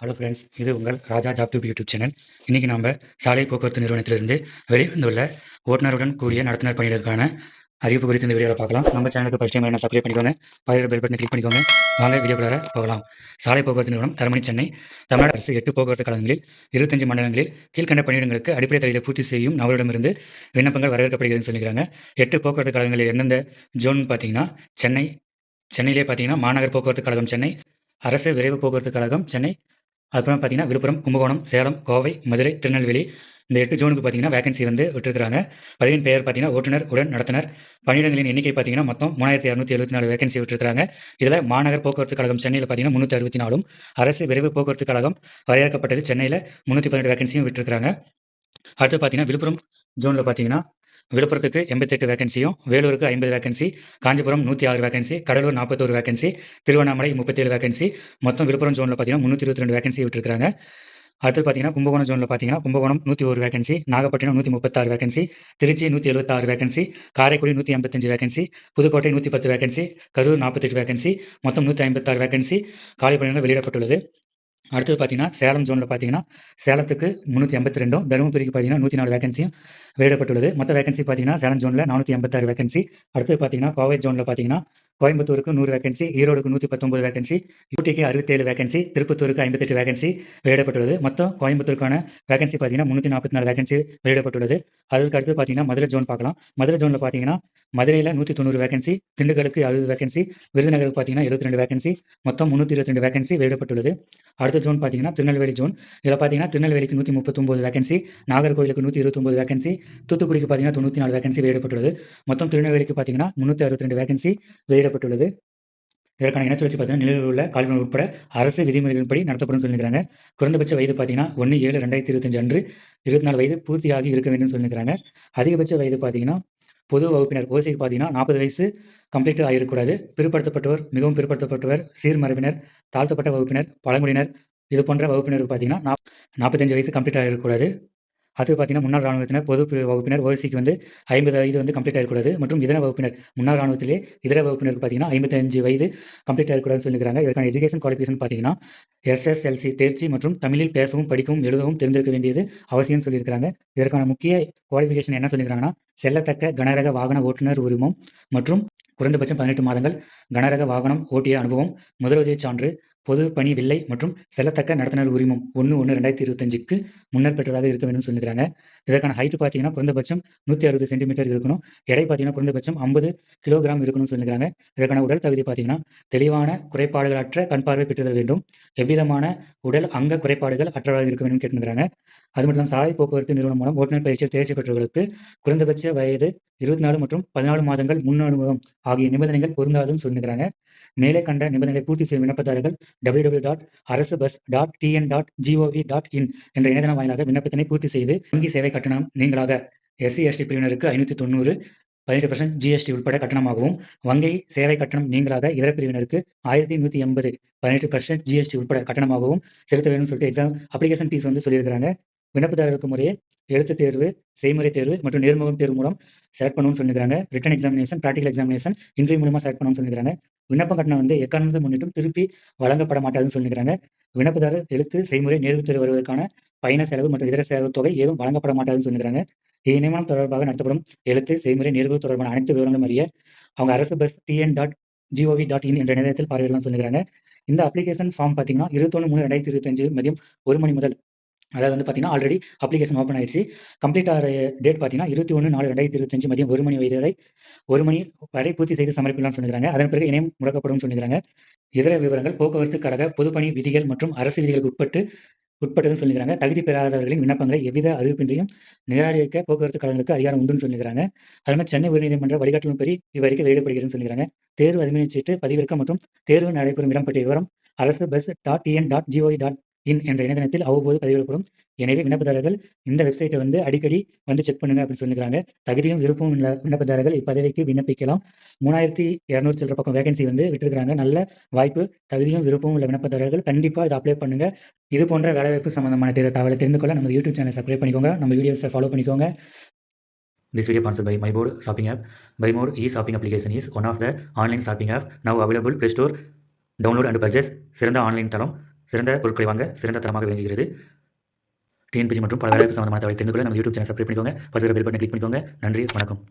Hello friends, இது உங்கள் ராஜா job tube YouTube channel. இன்றைக்கி நம்ம சாலை போக்குவரத்து நிறுவனத்திலிருந்து வெளிவந்துள்ள ஓட்டுநருடன் கூடிய நடத்துனர் பணிகளுக்கான அறிவிப்பு குறித்து இந்த வீடியோவில் பார்க்கலாம். நம்ம சேனலுக்கு ஃபஸ்ட் டைம் என்ன சப்ஸ்கிரைப் பண்ணிக்கோங்க, பக்கத்தில் பெல் பட்டனை கிளிக் பண்ணிக்கோங்க. வாங்க வீடியோக்குள்ளார போகலாம். சாலை போக்குவரத்து நிறுவனம் தரமணி, சென்னை. தமிழ்நாடு அரசு 8 போக்குவரத்து கழகங்களில் 25 மண்டலங்களில் கீழ்கண்ட பணியிடங்களுக்கு அடிப்படை தகுதியை பூர்த்தி செய்யும் நபரிடமிருந்து விண்ணப்பங்கள் வரவேற்கப்படுகிறதுன்னு சொல்லிக்கிறாங்க. 8 போக்குவரத்து கழகங்களில் எந்தெந்த ஜோன் பார்த்தீங்கன்னா, சென்னையிலே பார்த்தீங்கன்னா மாநகர் போக்குவரத்து கழகம் சென்னை, அரசு விரைவு போக்குவரத்து கழகம் சென்னை, அப்புறம் பார்த்தீங்கன்னா விழுப்புரம், கும்பகோணம், சேலம், கோவை, மதுரை, திருநெல்வேலி, இந்த 8 ஜோனுக்கு பார்த்தீங்கன்னா வேகன்சி வந்து விட்டுருக்காங்க. பதவியின் பெயர் பார்த்தீங்கன்னா ஓட்டுநர் உடன் நடத்துனர். பணியிடங்களின் எண்ணிக்கை பார்த்தீங்கன்னா மொத்தம் 3274 வேகன்சி விட்டுருக்காங்க. இதில் மாநகர் போக்குவரத்து கழகம் சென்னையில் பார்த்தீங்கன்னா 364, அரசு விரைவு போக்குவரத்து கழகம் வரையறுக்கப்பட்டது சென்னையில் 318 வேகன்சியும் விட்டுருக்காங்க. அடுத்து பார்த்தீங்கன்னா விழுப்புரம் ஜோனில் பார்த்தீங்கன்னா விழுப்புரத்துக்கு 88 வேகன்சியும், வேலூருக்கு 50 vacancy, Kanchipuram 106 vacancy, Cuddalore 41 vacancy, Tiruvannamalai 37 vacancy, மொத்தம் விழுப்புரம் ஜோனில் பார்த்தீங்கன்னா 322 வேகன்சி விட்டுருக்காங்க. அடுத்து பார்த்தீங்கன்னா கும்பகோணம் ஜோனில் பார்த்தீங்கன்னா Kumbakonam 101 vacancy, Nagapattinam 136 vacancy, Trichy 176 vacancy, Karaikudi 155 vacancy, Pudukkottai 110 vacancy, Karur 48 vacancy, மொத்தம் 156 வேகன்சி காலி பணியிடங்கள் வெளியிடப்பட்டுள்ளது. அடுத்தது பார்த்தீங்கன்னா சேலம் ஜோனில் பார்த்தீங்கன்னா சேலத்துக்கு 382, தருமபுரிக்கு பார்த்தீங்கன்னா 104 வேகன்சியும் வெளியிடப்பட்டுள்ளது. மொத்த வேகன்சி பார்த்தீங்கன்னா சேலம் ஜோனில் 486 வேகன்சி. அடுத்தது பார்த்தீங்கன்னா கோவை ஜோனில் பார்த்தீங்கன்னா கோயம்புத்தூருக்கு 100 வேகன்சி, ஈரோடுக்கு 119 வேகன்சி, ஊட்டிக்கு 67 வேகன்சி, திருப்பத்தூருக்கு 58 வேகன்சி வெளியிடப்பட்டுள்ளது. மொத்தம் கோயம்புத்தூருக்கான வேகன்சி பார்த்தீங்கன்னா 344 வேகன்சி வெளியிடப்பட்டுள்ளது. அதுக்கு அடுத்து பார்த்தீங்கன்னா மதுரை ஜோன் பார்க்கலாம். மதுரை ஜோனில் பார்த்தீங்கன்னா மதுரையில் 190 வேகன்சி, திண்டுக்கலுக்கு 60 வேகன்சி, விருதுநகருக்கு பார்த்தீங்கன்னா 72 வேகன்சி, மொத்தம் 322 வேகன்சி வெளியிடப்பட்டுள்ளது. அடுத்த ஜோன் பார்த்தீங்கன்னா திருநெல்வேலி ஜோன். இதில் பார்த்தீங்கன்னா திருநெல்வேலிக்கு 139 வேகன்சி, நாகர்கோவிலுக்கு 129 வேகன்சி, தூத்துக்குடிக்கு பார்த்தீங்கன்னா 94 வேகன்சி வெளியிடப்பட்டுள்ளது. மொத்தம் திருநெல்வேலிக்கு பார்த்தீங்கன்னா 362 வேகன்சி வெளியிடப்பட்டுள்ளது. இதற்கான இனச்சுழற்சி பார்த்தீங்கன்னா நிலுவையில் உள்ள காலிபணிகள் உட்பட அரசு விதிமுறைகளின்படி நடத்தப்படும் சொல்லியிருக்காங்க. குறைந்தபட்ச வயது பார்த்தீங்கன்னா 1/7/2025 அன்று 24 வயது பூர்த்தியாகி இருக்க வேண்டும் சொல்லியிருக்காங்க. அதிகபட்ச வயது பார்த்தீங்கன்னா பொது வகுப்பினர் ஓசிக்கு பார்த்தீங்கன்னா 40 வயசு கம்ப்ளீட் ஆகிருக்கக்கூடாது. பிற்படுத்தப்பட்டவர், மிகவும் பிற்படுத்தப்பட்டவர், சீர்மரபினர், தாழ்த்தப்பட்ட வகுப்பினர், பழங்குடியினர் இது போன்ற வகுப்பினருக்கு பார்த்தீங்கன்னா 45 வயசு கம்ப்ளீட் ஆகிருக்கக்கூடாது. அது பார்த்தீங்கன்னா முன்னாள் ராணுவத்தினர், பொது வகுப்பினர் ஓசிக்கு வந்து 50 வயது வந்து கம்ப்ளீட் ஆகிருக்கூடாது. மற்றும் இதர வகுப்பினர், முன்னாள் ராணுவத்திலே இதர வகுப்பினருக்கு பார்த்தீங்கன்னா 55 வயது கம்ப்ளீட் ஆகிருக்கூடாதுன்னு சொல்லியிருக்காங்க. இதற்கான எஜுகேஷன் குவாலிஃபிகேஷன் பார்த்தீங்கன்னா SSLC தேர்ச்சி மற்றும் தமிழில் பேசவும் படிக்கவும் எழுதவும் தெரிந்திருக்க வேண்டியது அவசியம் சொல்லியிருக்காங்க. இதற்கான முக்கிய குவாலிஃபிகேஷன் என்ன சொல்லியிருக்காங்கன்னா செல்லத்தக்க கனரக வாகன ஓட்டுநர் உரிமம் மற்றும் குறைந்தபட்சம் 18 மாதங்கள் கனரக வாகனம் ஓட்டிய அனுபவம், முதலுதவிச் சான்று, பொது பணி வில்லை மற்றும் செல்லத்தக்க நடத்துனர் உரிமம் 1/1/2025க்கு முன்னர் பெற்றதாக இருக்க வேண்டும் சொல்லியிருக்காங்க. இதற்கான ஹைட் பார்த்தீங்கன்னா குறைந்தபட்சம் 160 சென்டிமீட்டர் இருக்கணும். எடை பார்த்தீங்கன்னா குறைந்தபட்சம் 50 கிலோகிராம் இருக்கணும்னு சொல்லியிருக்காங்க. இதற்கான உடல் தகுதி பார்த்தீங்கன்னா தெளிவான குறைபாடுகளற்ற கண் பார்வை பெற்றுதல் வேண்டும், எவ்விதமான உடல் அங்க குறைபாடுகள் அற்றவராக இருக்க வேண்டும் கேட்டுக்கிறாங்க. அது மட்டும் இல்லாமல் சாலை போக்குவரத்து நிறுவனம் மூலம் ஓட்டுநர் பயிற்சியில் தேர்ச்சி பெற்றவர்களுக்கு குறைந்தபட்ச வயது 24 மற்றும் 14 மாதங்கள் முன் அனுபவம் ஆகிய நிபந்தனைகள் பொருந்தாதுன்னு சொல்லியிருக்காங்க. மேலே கண்ட நிபந்தனைகளை பூர்த்தி செய்யும் விண்ணப்பதாரர்கள் www.arasubus.tn.gov.in என்ற இணையதளம் வாயிலாக விண்ணப்பத்தினை பூர்த்தி செய்து வங்கி சேவை கட்டணம் நீங்களாக SC/ST பிரிவினருக்கு 590, 18% GST உட்பட கட்டணமாகவும், வங்கி சேவை கட்டணம் நீங்களாக இதர பிரிவினருக்கு 1180, 18% GST உட்பட கட்டணமாகவும் செலுத்த வேண்டும் சொல்லிட்டு அப்ளிகேஷன் ஃபீஸ் வந்து சொல்லியிருக்கிறாங்க. விண்ணப்பதாரருக்கு முறையே எழுத்துத் தேர்வு, செய்முறை தேர்வு மற்றும் நேர்முகம் தேர்வு மூலம் செலக்ட் பண்ணணும்னு சொல்லியிருக்காங்க. Return examination, practical examination interview மூலமாக செலக்ட் பண்ணணும்னு சொல்லியிருக்காங்க. விண்ணப்ப கட்டணம் வந்து எக்காரணத்தை முன்னிட்டும் திருப்பி வழங்கப்பட மாட்டாதுன்னு சொல்லியிருக்காங்க. விண்ணப்பதாரர் எழுத்து, செய்முறை, நேர்வு தேர்வு வருவதற்கான பயண செலவு மற்றும் இதர செலவு தொகை ஏதும் வழங்கப்பட மாட்டாதுன்னு சொல்லியிருக்காங்க. இந்நியமனம் தொடர்பாக நடத்தப்படும் எழுத்து, செய்முறை, நேர்வு தொடர்பான அனைத்து விவரங்களும் அறிய அவங்க arasubus.tn.gov.in என்ற இணையத்தில் பார்வையிடலாம் சொல்லியிருக்காங்க. இந்த அப்ளிகேஷன் ஃபார்ம் பார்த்தீங்கன்னா 21/3/2025 மதியம் 1 மணி முதல், அதாவது வந்து பார்த்தீங்கன்னா ஆல்ரெடி அப்ளிகேஷன் ஓப்பன் ஆயிடுச்சு. கம்ப்ளீட் ஆகிற டேட் பார்த்தீங்கன்னா 21/4/2025 மதியம் 1 மணி வரை 1 மணி வரை பூர்த்தி செய்து சமர்ப்பிக்கலாம்னு சொல்லியிருக்காங்க. அதன் பிறகு இணையம் முடக்கப்படும் சொல்லியிருக்காங்க. இதர விவரங்கள் போக்குவரத்து கழக பொதுப்பணி விதிகள் மற்றும் அரசு விதிகளுக்கு உட்பட்டதுன்னு சொல்லியிருக்காங்க. தகுதி பெறாதவர்களின் விண்ணப்பங்களை எவ்வித அறிவிப்பின்றியும் நிராகரிக்க போக்குவரத்து கழகங்களுக்கு அதிகாரம் உண்டுன்னு சொல்லியிருக்காங்க. அதுமாதிரி சென்னை உயர்நீதிமன்ற வழிகாட்டுதலின்படி இவ்வறிக்கை வெளியிடப்படுகிறதுன்னு சொல்லியிருக்காங்க. தேர்வு அதிர்வெண் சீட்டு, பதிவிறக்கம் மற்றும் தேர்வு நடைபெறும் இடம் பற்றிய விவரம் arasubus.tn.gov.in என்ற இணையதளத்தில் அவ்வப்போது பதிவிடப்படும். எனவே விண்ணப்பதாரர்கள் இந்த வெப்சைட்டை வந்து அடிக்கடி வந்து செக் பண்ணுங்க அப்படின்னு சொல்லியிருக்காங்க. தகுதியும் விருப்பமும் உள்ள விண்ணப்பதாரர்கள் இப்பதவிக்கு விண்ணப்பிக்கலாம். 3200 சில்லற பக்கம் வேகன்சி வந்து விட்டுருக்காங்க. நல்ல வாய்ப்பு. தகுதியும் விருப்பமும் உள்ள விண்ணப்பதாரர்கள் கண்டிப்பாக இதை அப்ளை பண்ணுங்க. இது போன்ற வேலைவாய்ப்பு சம்பந்தமான தகவலை தெரிந்து கொள்ள நம்ம யூடியூப் சேனலை சப்ஸ்கிரைப் பண்ணிக்கோங்க, நம்ம வீடியோஸை ஃபாலோ பண்ணிக்கோங்க. This video sponsored by MyBoard shopping app. MyBoard e-shopping application is one of the online shopping app now available Play Store. Download and purchase. சிறந்த ஆன்லைன் தளம். சிறந்த பொருட்களை வாங்க சிறந்த தரமாக விளங்குகிறது. டிஎன்பிசி மற்றும் பல வேலைவாய்ப்பு சம்பந்தமான தகவலை தெரிந்து கொள்ள நம்ம யூடியூப் சேனல் சப்ஸ்கிரைப் பண்ணிக்கோங்க. பக்கத்தில் பெல் பட்டனை கிளிக் பண்ணிக்கோங்க. நன்றி, வணக்கம்.